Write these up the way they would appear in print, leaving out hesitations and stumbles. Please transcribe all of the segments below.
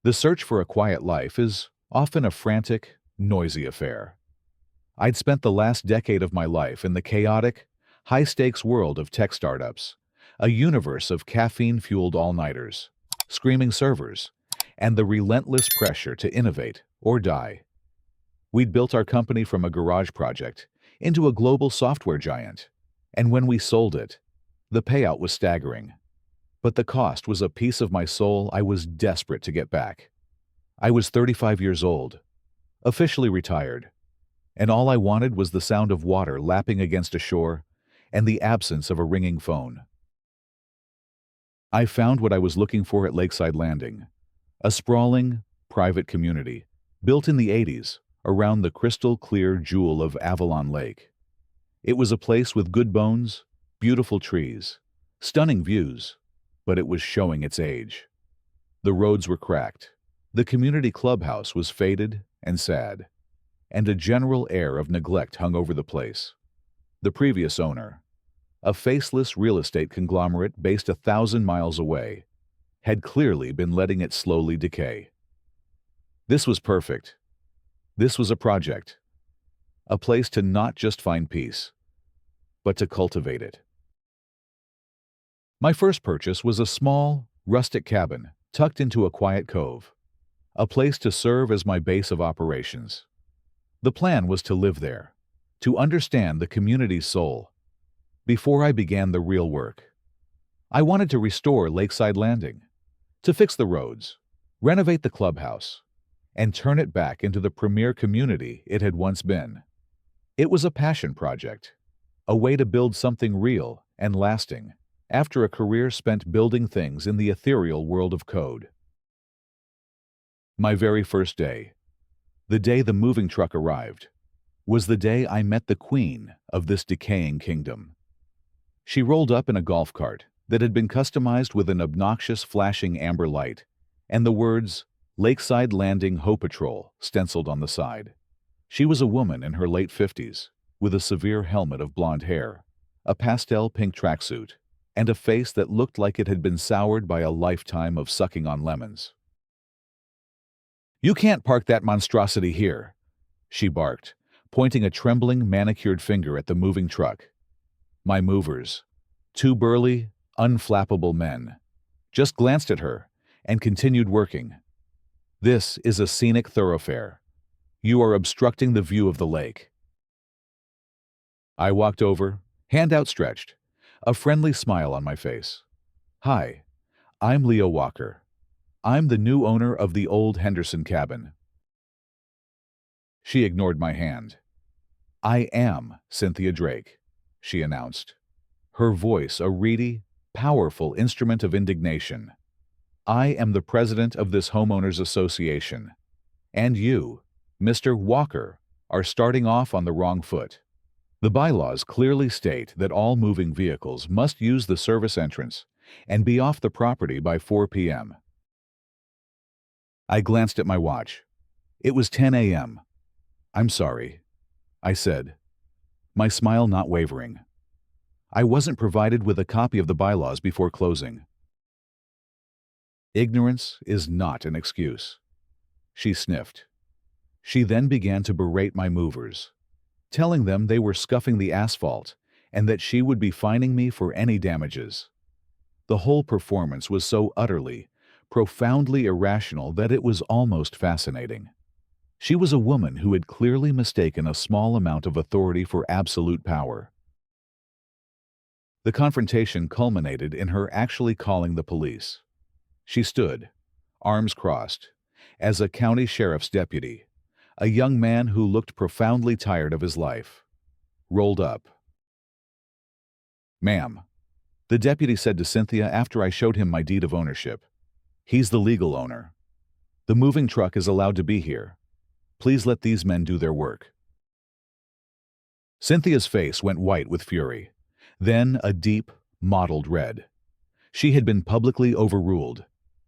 The search for a quiet life is often a frantic, noisy affair. I'd spent the last decade of my life in the chaotic, high-stakes world of tech startups, a universe of caffeine-fueled all-nighters, screaming servers, and the relentless pressure to innovate or die. We'd built our company from a garage project into a global software giant, and when we sold it, the payout was staggering. But the cost was a piece of my soul I was desperate to get back. I was 35 years old, officially retired, and all I wanted was the sound of water lapping against a shore and the absence of a ringing phone. I found what I was looking for at Lakeside Landing, a sprawling, private community built in the 80s around the crystal-clear jewel of Avalon Lake. It was a place with good bones, beautiful trees, stunning views, but it was showing its age. The roads were cracked, the community clubhouse was faded and sad, and a general air of neglect hung over the place. The previous owner, a faceless real estate conglomerate based 1,000 miles away, had clearly been letting it slowly decay. This was perfect. This was a project, a place to not just find peace, but to cultivate it. My first purchase was a small, rustic cabin tucked into a quiet cove, a place to serve as my base of operations. The plan was to live there, to understand the community's soul, before I began the real work. I wanted to restore Lakeside Landing, to fix the roads, renovate the clubhouse, and turn it back into the premier community it had once been. It was a passion project, a way to build something real and lasting after a career spent building things in the ethereal world of code. My very first day, the day the moving truck arrived, was the day I met the queen of this decaying kingdom. She rolled up in a golf cart that had been customized with an obnoxious flashing amber light and the words, "Lakeside Landing HOA Patrol," stenciled on the side. She was a woman in her late 50s, with a severe helmet of blonde hair, a pastel pink tracksuit, and a face that looked like it had been soured by a lifetime of sucking on lemons. "You can't park that monstrosity here," she barked, pointing a trembling, manicured finger at the moving truck. My movers, two burly, unflappable men, just glanced at her and continued working. "This is a scenic thoroughfare. You are obstructing the view of the lake." I walked over, hand outstretched, a friendly smile on my face. "Hi, I'm Leo Walker. I'm the new owner of the old Henderson cabin." She ignored my hand. "I am Cynthia Drake," she announced, her voice a reedy, powerful instrument of indignation. "I am the president of this homeowners association, and you, Mr. Walker, are starting off on the wrong foot. The bylaws clearly state that all moving vehicles must use the service entrance and be off the property by 4 p.m. I glanced at my watch. It was 10 a.m. "I'm sorry," I said, my smile not wavering. I wasn't provided with a copy of the bylaws before closing. "Ignorance is not an excuse," she sniffed. She then began to berate my movers, telling them they were scuffing the asphalt and that she would be fining me for any damages. The whole performance was so utterly, profoundly irrational that it was almost fascinating. She was a woman who had clearly mistaken a small amount of authority for absolute power. The confrontation culminated in her actually calling the police. She stood, arms crossed, as a county sheriff's deputy, a young man who looked profoundly tired of his life, rolled up. "Ma'am," the deputy said to Cynthia after I showed him my deed of ownership. "He's the legal owner. The moving truck is allowed to be here. Please let these men do their work." Cynthia's face went white with fury, then a deep, mottled red. She had been publicly overruled.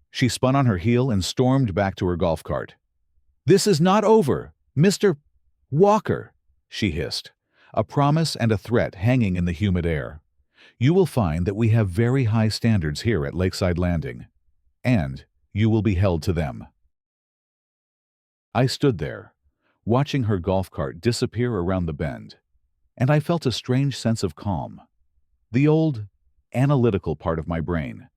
She spun on her heel and stormed back to her golf cart. "This is not over, Mr. Walker," she hissed, a promise and a threat hanging in the humid air. "You will find that we have very high standards here at Lakeside Landing, and you will be held to them." I stood there, watching her golf cart disappear around the bend, and I felt a strange sense of calm. The old, analytical part of my brain,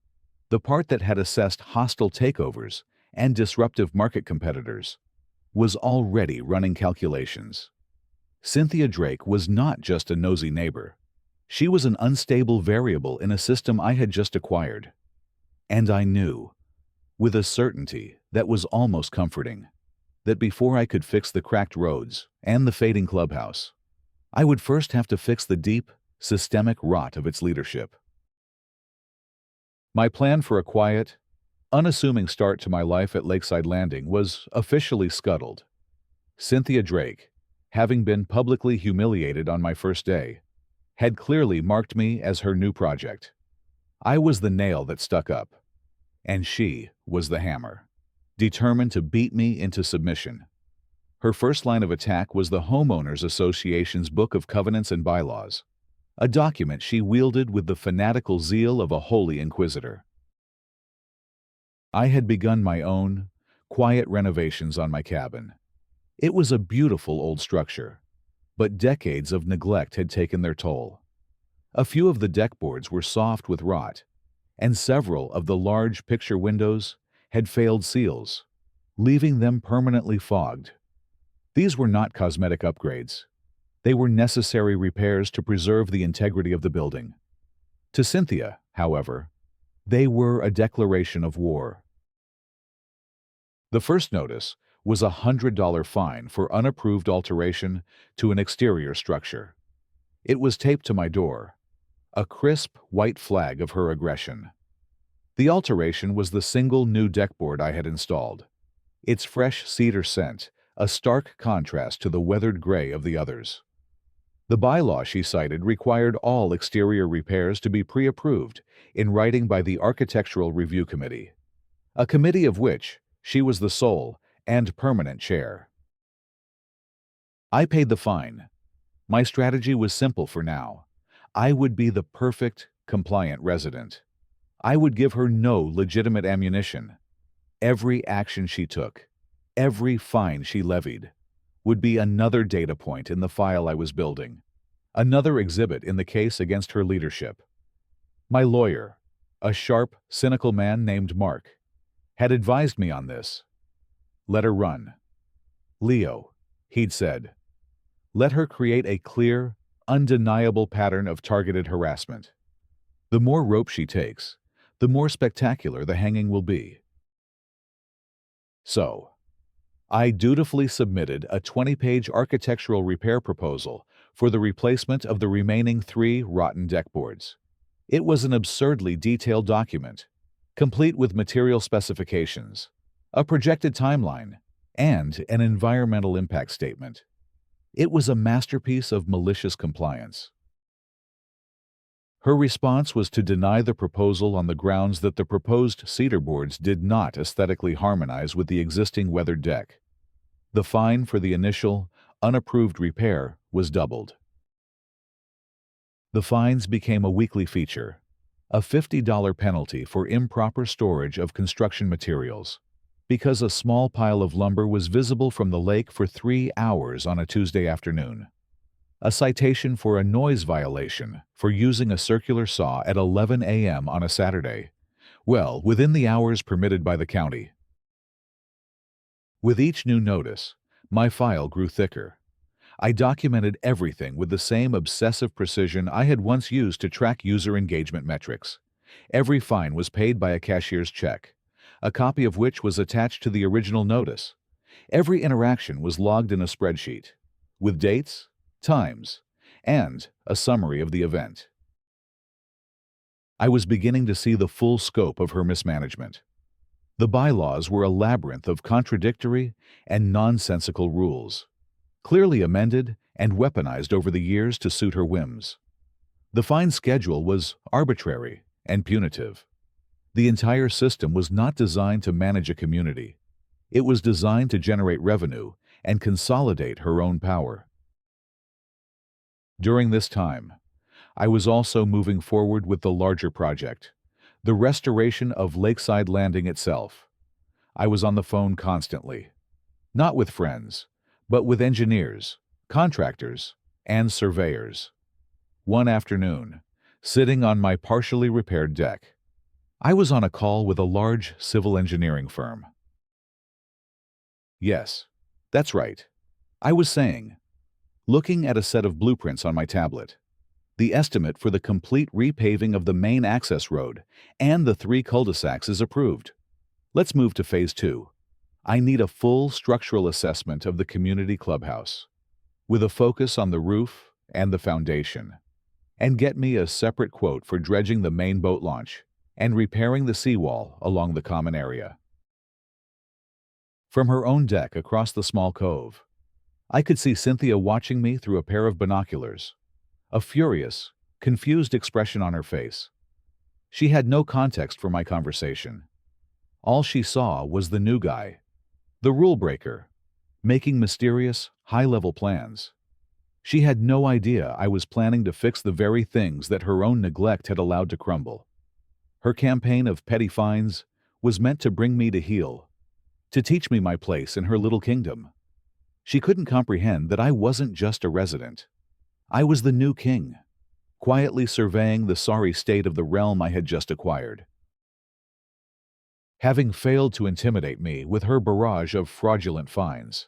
the part that had assessed hostile takeovers and disruptive market competitors, was already running calculations. Cynthia Drake was not just a nosy neighbor. She was an unstable variable in a system I had just acquired. And I knew, with a certainty that was almost comforting, that before I could fix the cracked roads and the fading clubhouse, I would first have to fix the deep, systemic rot of its leadership. My plan for a quiet, unassuming start to my life at Lakeside Landing was officially scuttled. Cynthia Drake, having been publicly humiliated on my first day, had clearly marked me as her new project. I was the nail that stuck up, and she was the hammer, determined to beat me into submission. Her first line of attack was the Homeowners Association's Book of Covenants and Bylaws, a document she wielded with the fanatical zeal of a holy inquisitor. I had begun my own, quiet renovations on my cabin. It was a beautiful old structure, but decades of neglect had taken their toll. A few of the deck boards were soft with rot, and several of the large picture windows had failed seals, leaving them permanently fogged. These were not cosmetic upgrades. They were necessary repairs to preserve the integrity of the building. To Cynthia, however, they were a declaration of war. The first notice was a $100 fine for unapproved alteration to an exterior structure. It was taped to my door, a crisp white flag of her aggression. The alteration was the single new deckboard I had installed, its fresh cedar scent a stark contrast to the weathered gray of the others. The bylaw she cited required all exterior repairs to be pre-approved in writing by the Architectural Review Committee, a committee of which she was the sole and permanent chair. I paid the fine. My strategy was simple for now. I would be the perfect, compliant resident. I would give her no legitimate ammunition. Every action she took, every fine she levied, would be another data point in the file I was building, another exhibit in the case against her leadership. My lawyer, a sharp, cynical man named Mark, had advised me on this. Let her run. Leo, he'd said. Let her create a clear, undeniable pattern of targeted harassment. The more rope she takes, the more spectacular the hanging will be. So, I dutifully submitted a 20-page architectural repair proposal for the replacement of the remaining 3 rotten deckboards. It was an absurdly detailed document, complete with material specifications, a projected timeline, and an environmental impact statement. It was a masterpiece of malicious compliance. Her response was to deny the proposal on the grounds that the proposed cedar boards did not aesthetically harmonize with the existing weathered deck. The fine for the initial, unapproved repair was doubled. The fines became a weekly feature, a $50 penalty for improper storage of construction materials, because a small pile of lumber was visible from the lake for 3 hours on a Tuesday afternoon. A citation for a noise violation for using a circular saw at 11 a.m. on a Saturday, well, within the hours permitted by the county. With each new notice, my file grew thicker. I documented everything with the same obsessive precision I had once used to track user engagement metrics. Every fine was paid by a cashier's check, a copy of which was attached to the original notice. Every interaction was logged in a spreadsheet, with dates, times, and a summary of the event. I was beginning to see the full scope of her mismanagement. The bylaws were a labyrinth of contradictory and nonsensical rules, clearly amended and weaponized over the years to suit her whims. The fine schedule was arbitrary and punitive. The entire system was not designed to manage a community. It was designed to generate revenue and consolidate her own power. During this time, I was also moving forward with the larger project, the restoration of Lakeside Landing itself. I was on the phone constantly. Not with friends, but with engineers, contractors, and surveyors. One afternoon, sitting on my partially repaired deck, I was on a call with a large civil engineering firm. Yes, that's right. I was saying, looking at a set of blueprints on my tablet, the estimate for the complete repaving of the main access road and the 3 cul-de-sacs is approved. Let's move to phase 2. I need a full structural assessment of the community clubhouse, with a focus on the roof and the foundation, and get me a separate quote for dredging the main boat launch and repairing the seawall along the common area. From her own deck across the small cove, I could see Cynthia watching me through a pair of binoculars, a furious, confused expression on her face. She had no context for my conversation. All she saw was the new guy, the rule breaker, making mysterious, high-level plans. She had no idea I was planning to fix the very things that her own neglect had allowed to crumble. Her campaign of petty fines was meant to bring me to heel, to teach me my place in her little kingdom. She couldn't comprehend that I wasn't just a resident. I was the new king, quietly surveying the sorry state of the realm I had just acquired. Having failed to intimidate me with her barrage of fraudulent fines,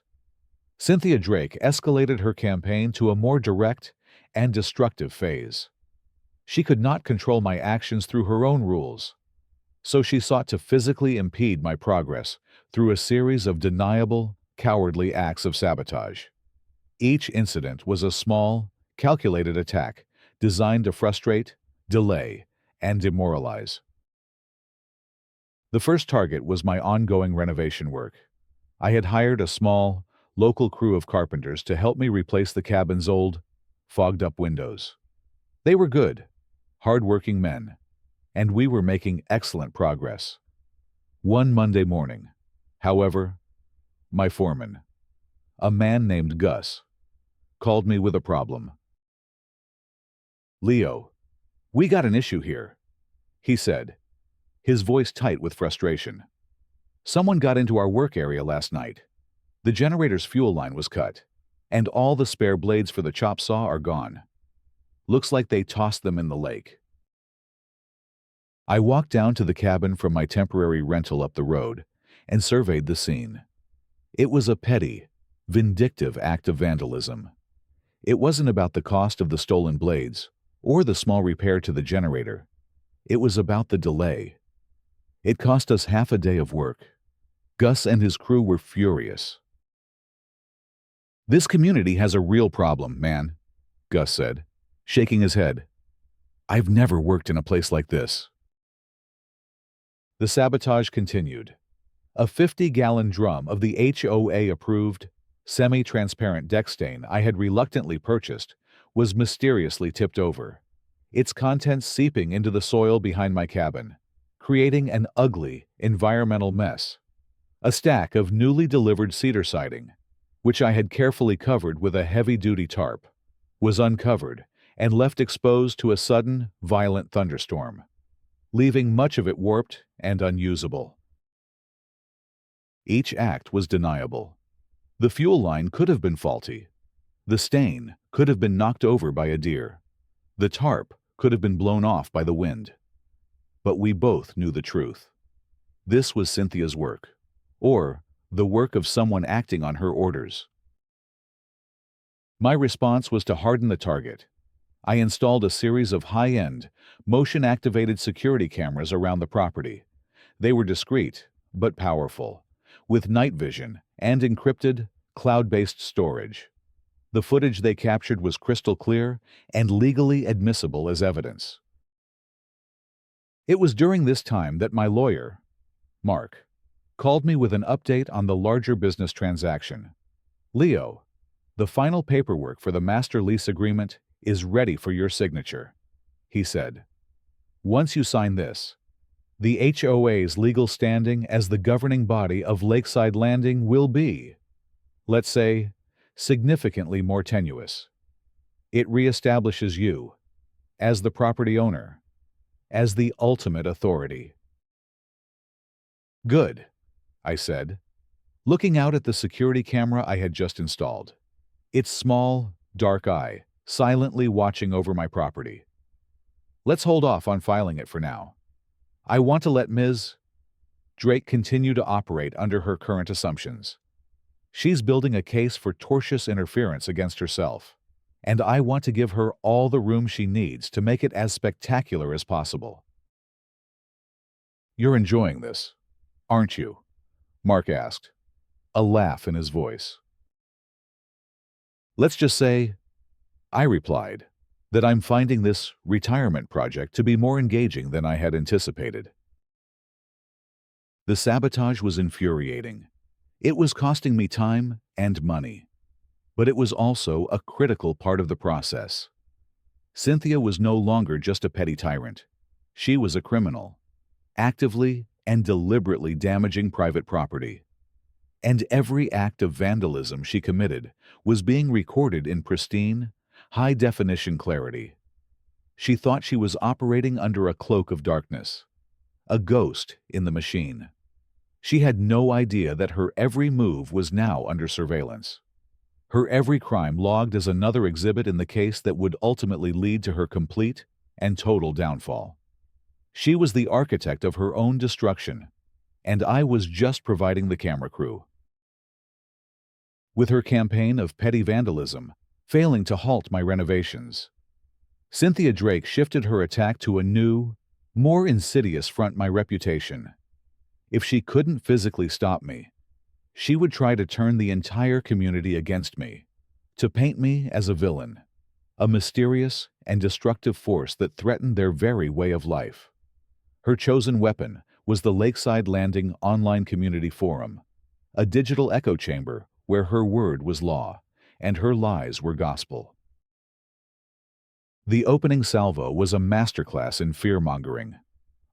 Cynthia Drake escalated her campaign to a more direct and destructive phase. She could not control my actions through her own rules, so she sought to physically impede my progress through a series of deniable, cowardly acts of sabotage. Each incident was a small, calculated attack designed to frustrate, delay, and demoralize. The first target was my ongoing renovation work. I had hired a small, local crew of carpenters to help me replace the cabin's old, fogged-up windows. They were good, hard-working men, and we were making excellent progress. One Monday morning, however, my foreman, a man named Gus, called me with a problem. "Leo, we got an issue here," he said, his voice tight with frustration. "Someone got into our work area last night. The generator's fuel line was cut, and all the spare blades for the chop saw are gone. Looks like they tossed them in the lake." I walked down to the cabin from my temporary rental up the road and surveyed the scene. It was a petty, vindictive act of vandalism. It wasn't about the cost of the stolen blades or the small repair to the generator. It was about the delay. It cost us half a day of work. Gus and his crew were furious. "This community has a real problem, man," Gus said, shaking his head. "I've never worked in a place like this." The sabotage continued. A 50-gallon drum of the HOA-approved, semi-transparent deck stain I had reluctantly purchased was mysteriously tipped over, its contents seeping into the soil behind my cabin, creating an ugly, environmental mess. A stack of newly delivered cedar siding, which I had carefully covered with a heavy-duty tarp, was uncovered and left exposed to a sudden, violent thunderstorm, leaving much of it warped and unusable. Each act was deniable. The fuel line could have been faulty. The stain could have been knocked over by a deer. The tarp could have been blown off by the wind. But we both knew the truth. This was Cynthia's work, or the work of someone acting on her orders. My response was to harden the target. I installed a series of high-end, motion-activated security cameras around the property. They were discreet, but powerful, with night vision and encrypted, cloud-based storage. The footage they captured was crystal clear and legally admissible as evidence. It was during this time that my lawyer, Mark, called me with an update on the larger business transaction. "Leo, the final paperwork for the master lease agreement is ready for your signature," he said. "Once you sign this, the HOA's legal standing as the governing body of Lakeside Landing will be, let's say, significantly more tenuous. It reestablishes you, as the property owner, as the ultimate authority." "Good," I said. looking out at the security camera I had just installed. Its small, dark eye, silently watching over my property. Let's hold off on filing it for now. I want to let Ms. Drake continue to operate under her current assumptions. She's building a case for tortious interference against herself, and I want to give her all the room she needs to make it as spectacular as possible. You're enjoying this, aren't you? Mark asked, a laugh in his voice. Let's just say, I replied, that I'm finding this retirement project to be more engaging than I had anticipated. The sabotage was infuriating. It was costing me time and money, but it was also a critical part of the process. Cynthia was no longer just a petty tyrant. She was a criminal, actively and deliberately damaging private property. And every act of vandalism she committed was being recorded in pristine, high-definition clarity. She thought she was operating under a cloak of darkness, a ghost in the machine. She had no idea that her every move was now under surveillance. Her every crime logged as another exhibit in the case that would ultimately lead to her complete and total downfall. She was the architect of her own destruction, and I was just providing the camera crew. With her campaign of petty vandalism failing to halt my renovations, Cynthia Drake shifted her attack to a new, more insidious front: my reputation. If she couldn't physically stop me, she would try to turn the entire community against me, to paint me as a villain, a mysterious and destructive force that threatened their very way of life. Her chosen weapon was the Lakeside Landing online community forum, a digital echo chamber where her word was law and her lies were gospel. The opening salvo was a masterclass in fear-mongering,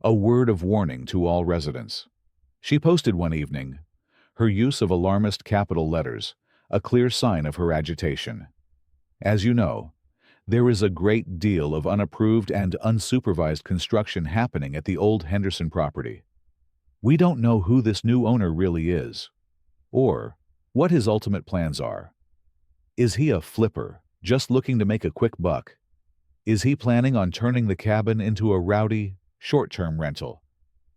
a word of warning to all residents. She posted one evening, her use of alarmist capital letters, a clear sign of her agitation. As you know, there is a great deal of unapproved and unsupervised construction happening at the old Henderson property. We don't know who this new owner really is, or what his ultimate plans are. Is he a flipper, just looking to make a quick buck? Is he planning on turning the cabin into a rowdy, short-term rental?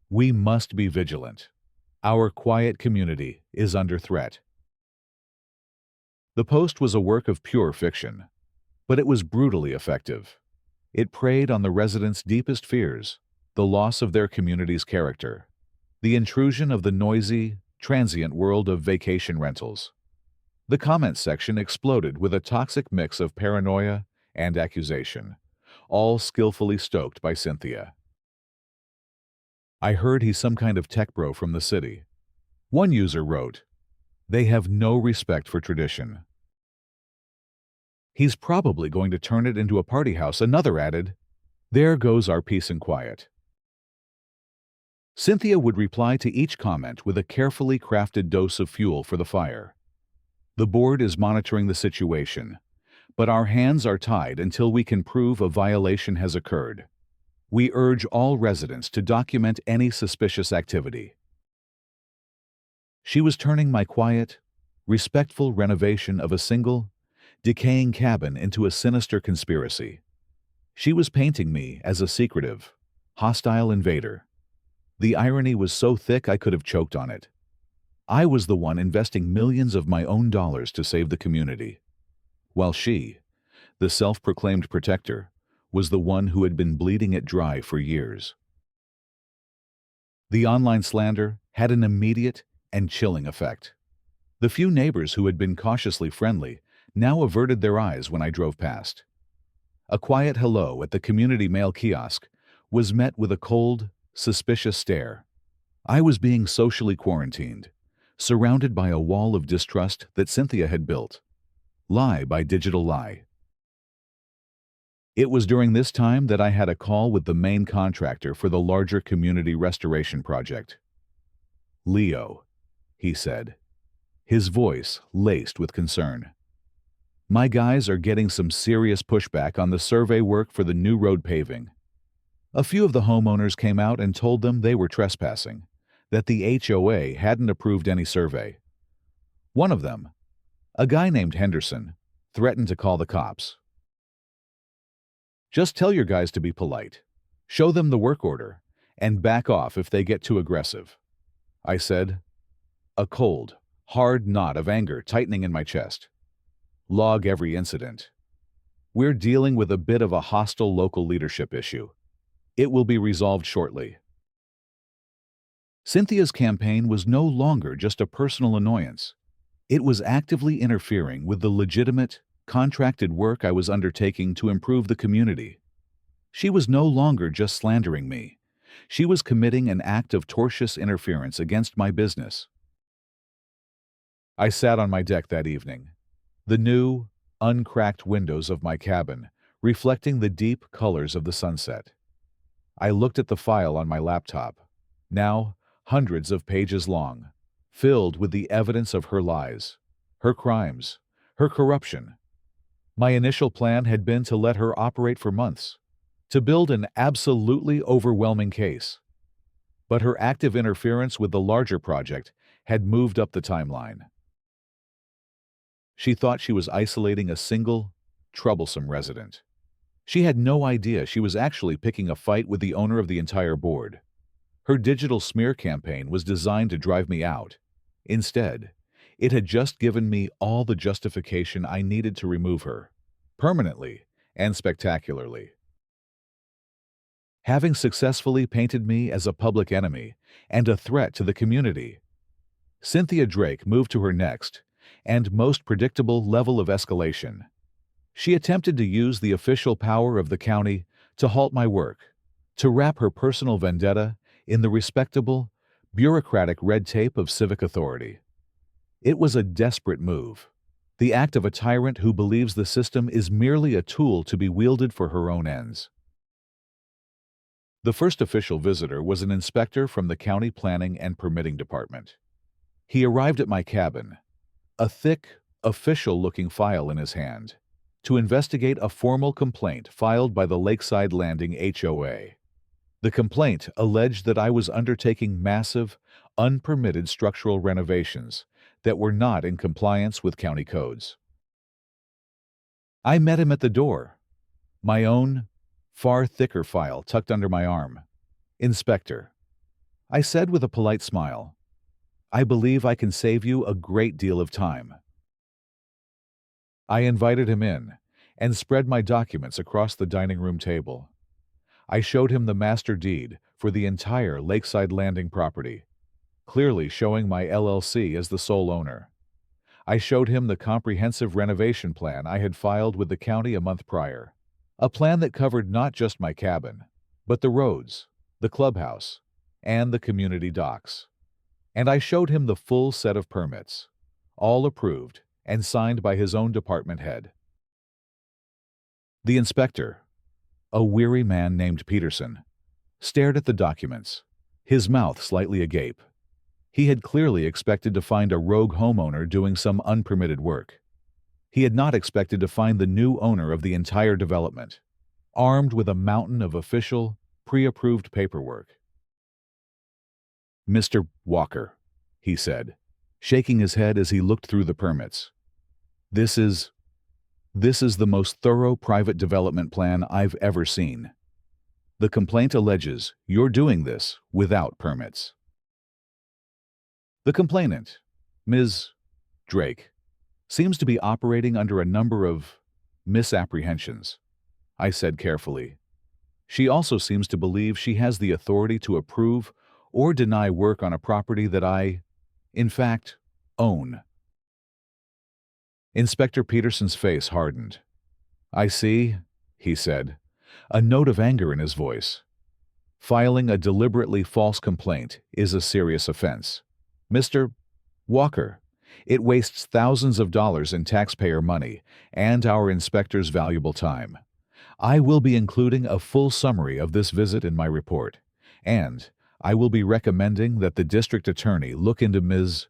We must be vigilant. Our quiet community is under threat. The post was a work of pure fiction, but it was brutally effective. It preyed on the residents' deepest fears, the loss of their community's character, the intrusion of the noisy, transient world of vacation rentals. The comments section exploded with a toxic mix of paranoia and accusation, all skillfully stoked by Cynthia. I heard he's some kind of tech bro from the city. One user wrote, "They have no respect for tradition." He's probably going to turn it into a party house, another added. There goes our peace and quiet. Cynthia would reply to each comment with a carefully crafted dose of fuel for the fire. The board is monitoring the situation, but our hands are tied until we can prove a violation has occurred. We urge all residents to document any suspicious activity. She was turning my quiet, respectful renovation of a single, decaying cabin into a sinister conspiracy. She was painting me as a secretive, hostile invader. The irony was so thick I could have choked on it. I was the one investing millions of my own dollars to save the community, while she, the self-proclaimed protector, was the one who had been bleeding it dry for years. The online slander had an immediate and chilling effect. The few neighbors who had been cautiously friendly now averted their eyes when I drove past. A quiet hello at the community mail kiosk was met with a cold, suspicious stare. I was being socially quarantined, surrounded by a wall of distrust that Cynthia had built. Lie by digital lie. It was during this time that I had a call with the main contractor for the larger community restoration project. "Leo," he said, his voice laced with concern. "My guys are getting some serious pushback on the survey work for the new road paving. A few of the homeowners came out and told them they were trespassing, that the HOA hadn't approved any survey. One of them, a guy named Henderson, threatened to call the cops. "Just tell your guys to be polite. Show them the work order, and back off if they get too aggressive," I said, a cold, hard knot of anger tightening in my chest. "Log every incident. We're dealing with a bit of a hostile local leadership issue. It will be resolved shortly." Cynthia's campaign was no longer just a personal annoyance. It was actively interfering with the legitimate, contracted work I was undertaking to improve the community. She was no longer just slandering me. She was committing an act of tortious interference against my business. I sat on my deck that evening, the new, uncracked windows of my cabin reflecting the deep colors of the sunset. I looked at the file on my laptop, now hundreds of pages long, filled with the evidence of her lies, her crimes, her corruption. My initial plan had been to let her operate for months, to build an absolutely overwhelming case. But her active interference with the larger project had moved up the timeline. She thought she was isolating a single, troublesome resident. She had no idea she was actually picking a fight with the owner of the entire board. Her digital smear campaign was designed to drive me out. Instead, it had just given me all the justification I needed to remove her, permanently and spectacularly. Having successfully painted me as a public enemy and a threat to the community, Cynthia Drake moved to her next and most predictable level of escalation. She attempted to use the official power of the county to halt my work, to wrap her personal vendetta in the respectable, bureaucratic red tape of civic authority. It was a desperate move, the act of a tyrant who believes the system is merely a tool to be wielded for her own ends. The first official visitor was an inspector from the County Planning and Permitting Department. He arrived at my cabin, a thick, official-looking file in his hand, to investigate a formal complaint filed by the Lakeside Landing HOA. The complaint alleged that I was undertaking massive, unpermitted structural renovations that were not in compliance with county codes. I met him at the door, my own, far thicker file tucked under my arm. "Inspector," I said with a polite smile, "I believe I can save you a great deal of time." I invited him in and spread my documents across the dining room table. I showed him the master deed for the entire Lakeside Landing property, clearly showing my LLC as the sole owner. I showed him the comprehensive renovation plan I had filed with the county a month prior, a plan that covered not just my cabin, but the roads, the clubhouse, and the community docks. And I showed him the full set of permits, all approved and signed by his own department head. The inspector, a weary man named Peterson, stared at the documents, his mouth slightly agape. He had clearly expected to find a rogue homeowner doing some unpermitted work. He had not expected to find the new owner of the entire development, armed with a mountain of official, pre-approved paperwork. "Mr. Walker," he said, shaking his head as he looked through the permits. This is the most thorough private development plan I've ever seen. The complaint alleges you're doing this without permits." The complainant, Ms. Drake, seems to be operating under a number of misapprehensions, I said carefully. She also seems to believe she has the authority to approve or deny work on a property that I, in fact, own. Inspector Peterson's face hardened. "I see," he said, a note of anger in his voice. "Filing a deliberately false complaint is a serious offense. Mr. Walker, it wastes thousands of dollars in taxpayer money and our inspector's valuable time. I will be including a full summary of this visit in my report, and I will be recommending that the district attorney look into Ms.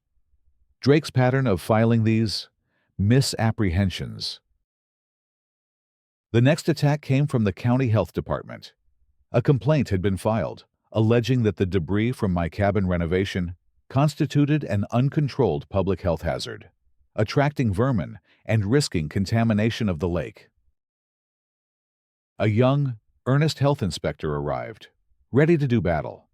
Drake's pattern of filing these misapprehensions." The next attack came from the county health department. A complaint had been filed, alleging that the debris from my cabin renovation constituted an uncontrolled public health hazard, attracting vermin and risking contamination of the lake. A young, earnest health inspector arrived, ready to do battle.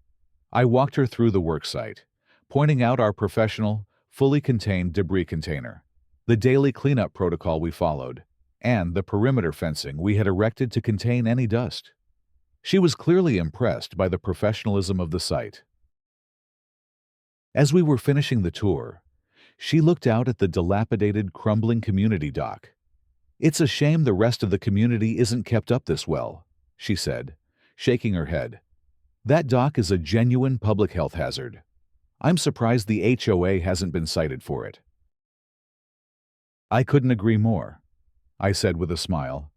I walked her through the worksite, pointing out our professional, fully contained debris container, the daily cleanup protocol we followed, and the perimeter fencing we had erected to contain any dust. She was clearly impressed by the professionalism of the site. As we were finishing the tour, she looked out at the dilapidated, crumbling community dock. "It's a shame the rest of the community isn't kept up this well," she said, shaking her head. "That dock is a genuine public health hazard. I'm surprised the HOA hasn't been cited for it." "I couldn't agree more," I said with a smile.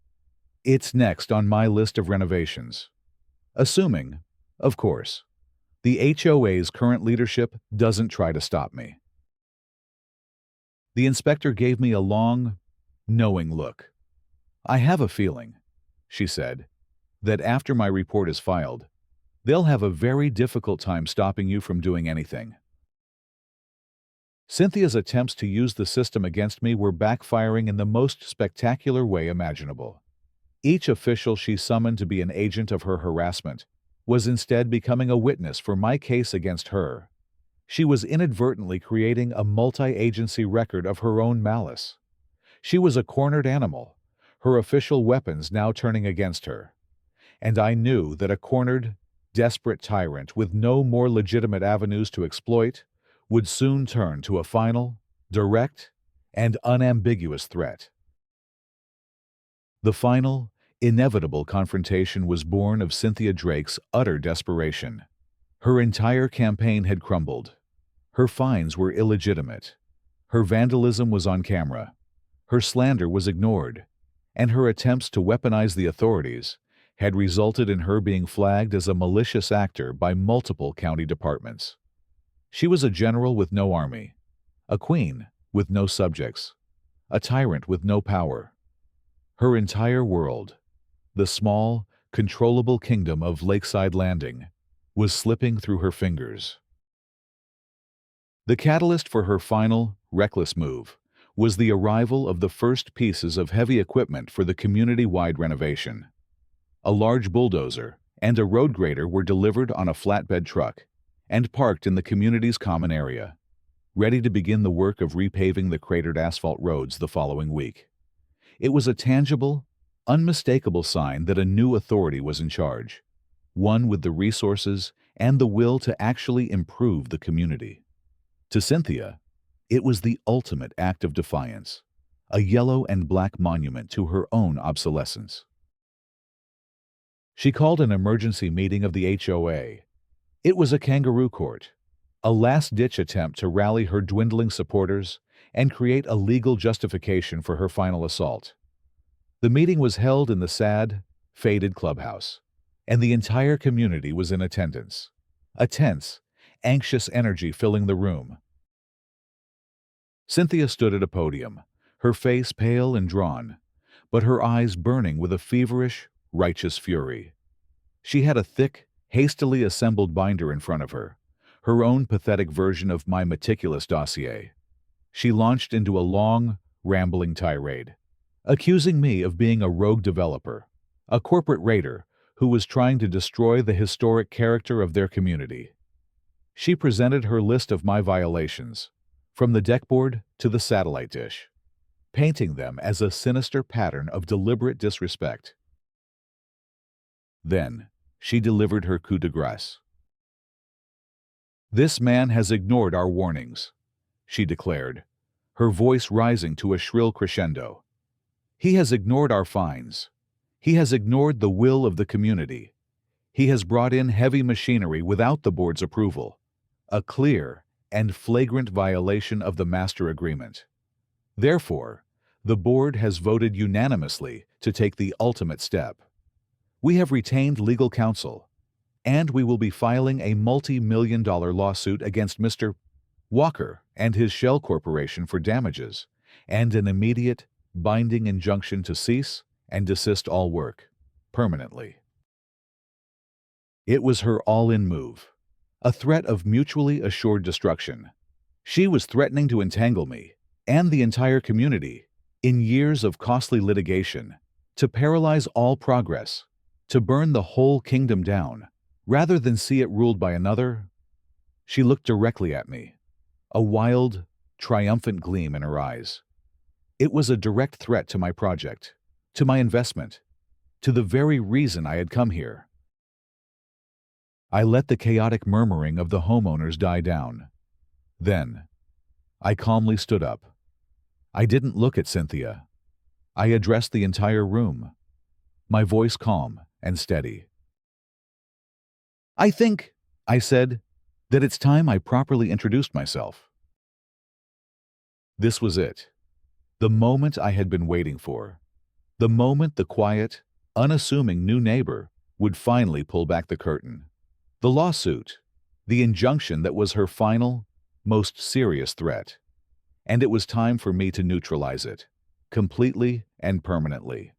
"It's next on my list of renovations. Assuming, of course, the HOA's current leadership doesn't try to stop me." The inspector gave me a long, knowing look. "I have a feeling," she said, "that after my report is filed, they'll have a very difficult time stopping you from doing anything." Cynthia's attempts to use the system against me were backfiring in the most spectacular way imaginable. Each official she summoned to be an agent of her harassment was instead becoming a witness for my case against her. She was inadvertently creating a multi-agency record of her own malice. She was a cornered animal, her official weapons now turning against her. And I knew that a cornered, desperate tyrant with no more legitimate avenues to exploit would soon turn to a final, direct, and unambiguous threat. The final, inevitable confrontation was born of Cynthia Drake's utter desperation. Her entire campaign had crumbled. Her fines were illegitimate. Her vandalism was on camera. Her slander was ignored. And her attempts to weaponize the authorities had resulted in her being flagged as a malicious actor by multiple county departments. She was a general with no army, a queen with no subjects, a tyrant with no power. Her entire world, the small, controllable kingdom of Lakeside Landing, was slipping through her fingers. The catalyst for her final, reckless move was the arrival of the first pieces of heavy equipment for the community-wide renovation. A large bulldozer and a road grader were delivered on a flatbed truck and parked in the community's common area, ready to begin the work of repaving the cratered asphalt roads the following week. It was a tangible, unmistakable sign that a new authority was in charge, one with the resources and the will to actually improve the community. To Cynthia, it was the ultimate act of defiance, a yellow and black monument to her own obsolescence. She called an emergency meeting of the HOA. It was a kangaroo court, a last-ditch attempt to rally her dwindling supporters and create a legal justification for her final assault. The meeting was held in the sad, faded clubhouse, and the entire community was in attendance, a tense, anxious energy filling the room. Cynthia stood at a podium, her face pale and drawn, but her eyes burning with a feverish, righteous fury. She had a thick, hastily assembled binder in front of her, her own pathetic version of my meticulous dossier. She launched into a long, rambling tirade, accusing me of being a rogue developer, a corporate raider who was trying to destroy the historic character of their community. She presented her list of my violations, from the deckboard to the satellite dish, painting them as a sinister pattern of deliberate disrespect. Then, she delivered her coup de grace. "This man has ignored our warnings," she declared, her voice rising to a shrill crescendo. "He has ignored our fines. He has ignored the will of the community. He has brought in heavy machinery without the board's approval, a clear and flagrant violation of the master agreement. Therefore, the board has voted unanimously to take the ultimate step. We have retained legal counsel, and we will be filing a multi-million-dollar lawsuit against Mr. Walker and his shell corporation for damages and an immediate, binding injunction to cease and desist all work, permanently." It was her all-in move, A threat of mutually assured destruction. She was threatening to entangle me, and the entire community, in years of costly litigation, to paralyze all progress, to burn the whole kingdom down, rather than see it ruled by another. She looked directly at me, a wild, triumphant gleam in her eyes. It was a direct threat to my project, to my investment, to the very reason I had come here. I let the chaotic murmuring of the homeowners die down. Then, I calmly stood up. I didn't look at Cynthia. I addressed the entire room, my voice calm and steady. I said, that it's time I properly introduced myself. This was it. The moment I had been waiting for. The moment the quiet, unassuming new neighbor would finally pull back the curtain. The lawsuit, the injunction that was her final, most serious threat. And it was time for me to neutralize it, completely and permanently.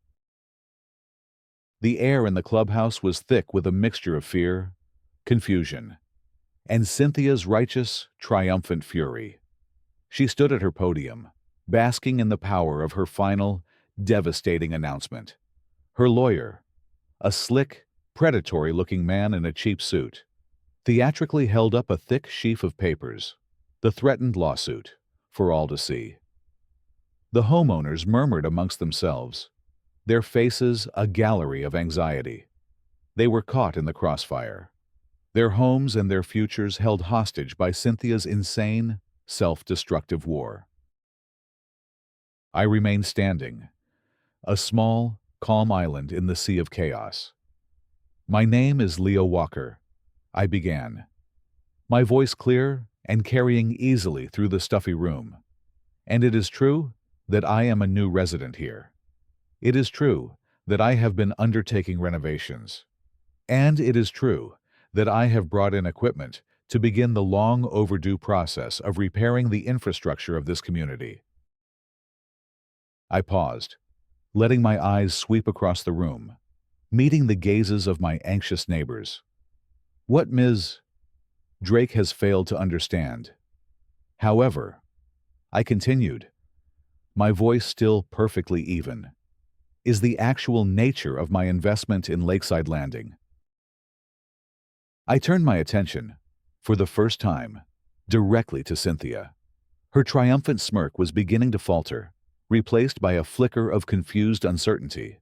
The air in the clubhouse was thick with a mixture of fear, confusion, and Cynthia's righteous, triumphant fury. She stood at her podium, basking in the power of her final, devastating announcement. Her lawyer, a slick, predatory-looking man in a cheap suit, theatrically held up a thick sheaf of papers, the threatened lawsuit, for all to see. The homeowners murmured amongst themselves, their faces a gallery of anxiety. They were caught in the crossfire, their homes and their futures held hostage by Cynthia's insane, self-destructive war. I remained standing, a small, calm island in the sea of chaos. "My name is Leo Walker," I began, my voice clear and carrying easily through the stuffy room. "And it is true that I am a new resident here. It is true that I have been undertaking renovations. And it is true that I have brought in equipment to begin the long overdue process of repairing the infrastructure of this community." I paused, letting my eyes sweep across the room, meeting the gazes of my anxious neighbors. What Ms. Drake has failed to understand. However, I continued, my voice still perfectly even, is the actual nature of my investment in Lakeside Landing. I turned my attention, for the first time, directly to Cynthia. Her triumphant smirk was beginning to falter, replaced by a flicker of confused uncertainty.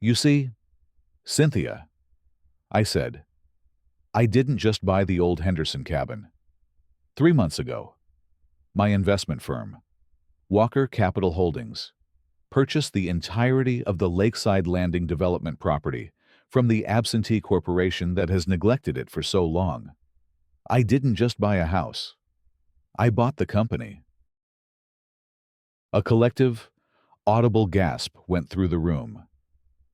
"You see, Cynthia," I said, "I didn't just buy the old Henderson cabin. 3 months ago, my investment firm, Walker Capital Holdings, purchased the entirety of the Lakeside Landing development property from the absentee corporation that has neglected it for so long. I didn't just buy a house. I bought the company." A collective, audible gasp went through the room.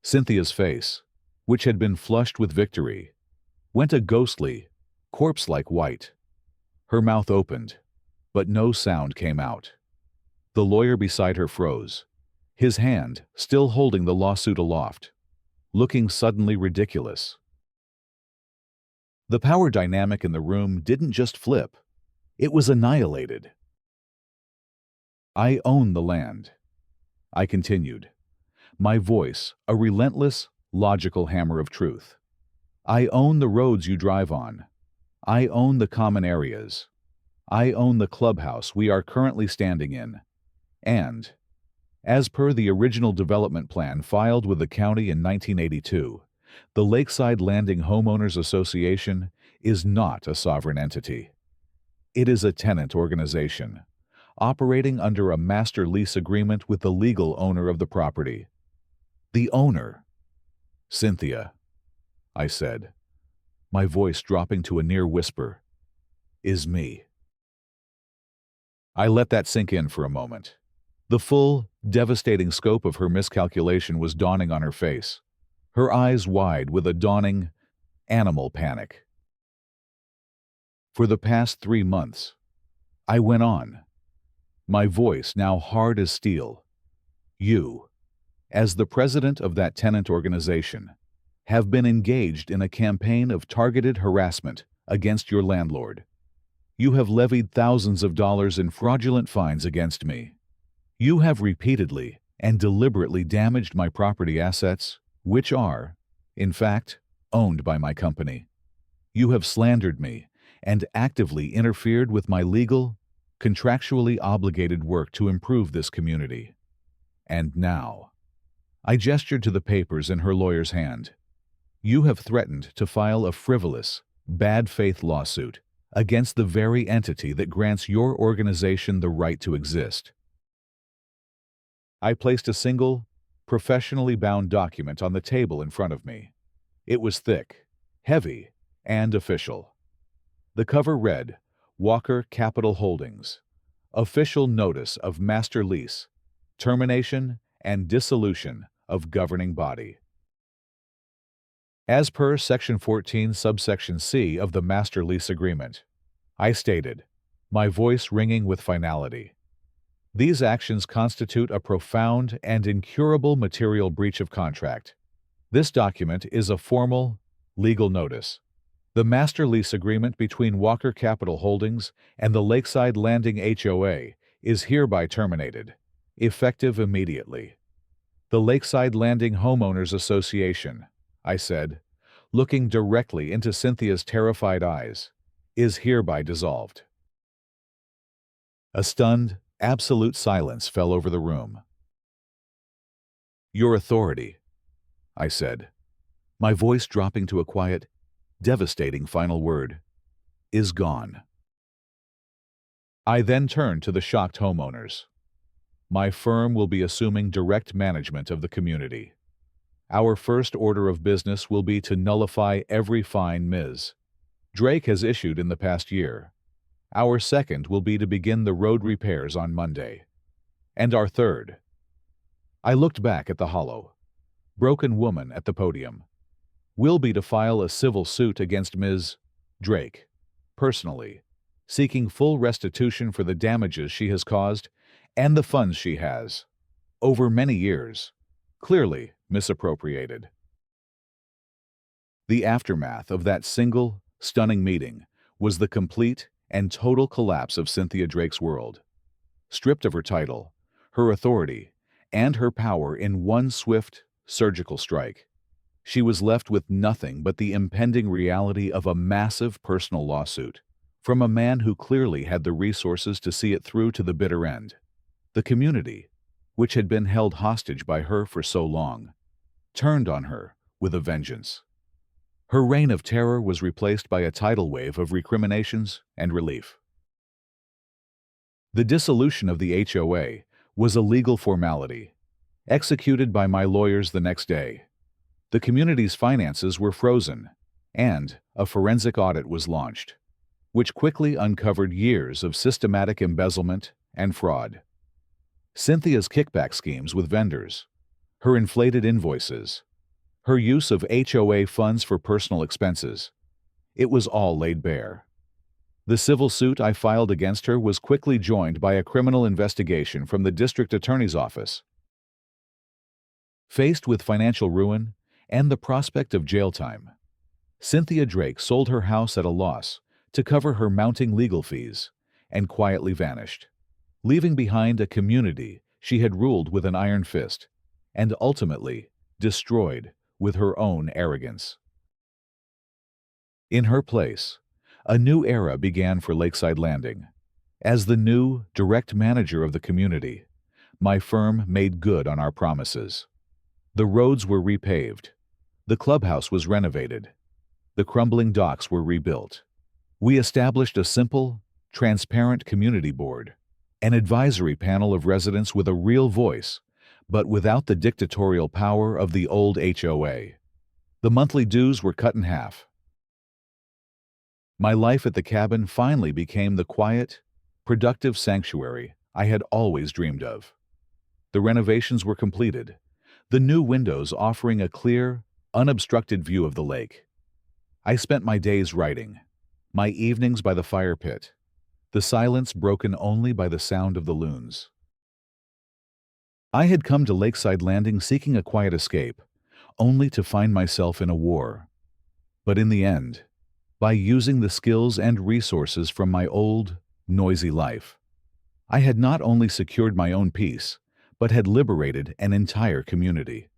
Cynthia's face, which had been flushed with victory, went a ghostly, corpse-like white. Her mouth opened, but no sound came out. The lawyer beside her froze, his hand still holding the lawsuit aloft, looking suddenly ridiculous. The power dynamic in the room didn't just flip, it was annihilated. "I own the land," I continued, my voice a relentless, logical hammer of truth. "I own the roads you drive on. I own the common areas. I own the clubhouse we are currently standing in. And, as per the original development plan filed with the county in 1982, the Lakeside Landing Homeowners Association is not a sovereign entity. It is a tenant organization, operating under a master lease agreement with the legal owner of the property. The owner, Cynthia," I said, my voice dropping to a near whisper, "is me." I let that sink in for a moment. The full, devastating scope of her miscalculation was dawning on her face, her eyes wide with a dawning, animal panic. "For the past 3 months," I went on, my voice now hard as steel, "you, as the president of that tenant organization, have been engaged in a campaign of targeted harassment against your landlord. You have levied thousands of dollars in fraudulent fines against me. You have repeatedly and deliberately damaged my property assets, which are, in fact, owned by my company. You have slandered me and actively interfered with my legal, contractually obligated work to improve this community. And now, I gestured to the papers in her lawyer's hand. You have threatened to file a frivolous, bad faith lawsuit against the very entity that grants your organization the right to exist. I placed a single, professionally bound document on the table in front of me. It was thick, heavy, and official. The cover read, Walker Capital Holdings, Official Notice of Master Lease, Termination and Dissolution of Governing Body. As per Section 14, Subsection C of the Master Lease Agreement, I stated, my voice ringing with finality. These actions constitute a profound and incurable material breach of contract. This document is a formal, legal notice. The Master Lease Agreement between Walker Capital Holdings and the Lakeside Landing HOA is hereby terminated, effective immediately. The Lakeside Landing Homeowners Association, I said, looking directly into Cynthia's terrified eyes, is hereby dissolved. A stunned, absolute silence fell over the room. Your authority, I said, my voice dropping to a quiet, devastating final word, is gone. I then turned to the shocked homeowners. My firm will be assuming direct management of the community. Our first order of business will be to nullify every fine Ms. Drake has issued in the past year. Our second will be to begin the road repairs on Monday. And our third. I looked back at the hollow, broken woman at the podium. Will be to file a civil suit against Ms. Drake, personally, seeking full restitution for the damages she has caused and the funds she has, over many years, clearly misappropriated. The aftermath of that single, stunning meeting was the complete and total collapse of Cynthia Drake's world. Stripped of her title, her authority, and her power in one swift, surgical strike, she was left with nothing but the impending reality of a massive personal lawsuit from a man who clearly had the resources to see it through to the bitter end. The community, which had been held hostage by her for so long, turned on her with a vengeance. Her reign of terror was replaced by a tidal wave of recriminations and relief. The dissolution of the HOA was a legal formality, executed by my lawyers the next day. The community's finances were frozen, and a forensic audit was launched, which quickly uncovered years of systematic embezzlement and fraud. Cynthia's kickback schemes with vendors, her inflated invoices, her use of HOA funds for personal expenses, it was all laid bare. The civil suit I filed against her was quickly joined by a criminal investigation from the district attorney's office. Faced with financial ruin and the prospect of jail time, Cynthia Drake sold her house at a loss to cover her mounting legal fees and quietly vanished, leaving behind a community she had ruled with an iron fist and ultimately destroyed with her own arrogance. In her place, a new era began for Lakeside Landing. As the new, direct manager of the community, my firm made good on our promises. The roads were repaved. The clubhouse was renovated. The crumbling docks were rebuilt. We established a simple, transparent community board, an advisory panel of residents with a real voice, but without the dictatorial power of the old HOA. The monthly dues were cut in half. My life at the cabin finally became the quiet, productive sanctuary I had always dreamed of. The renovations were completed, the new windows offering a clear, unobstructed view of the lake. I spent my days writing, my evenings by the fire pit, the silence broken only by the sound of the loons. I had come to Lakeside Landing seeking a quiet escape, only to find myself in a war. But in the end, by using the skills and resources from my old, noisy life, I had not only secured my own peace, but had liberated an entire community.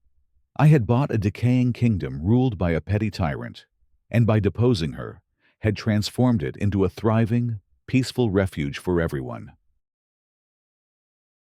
I had bought a decaying kingdom ruled by a petty tyrant, and by deposing her, had transformed it into a thriving, peaceful refuge for everyone.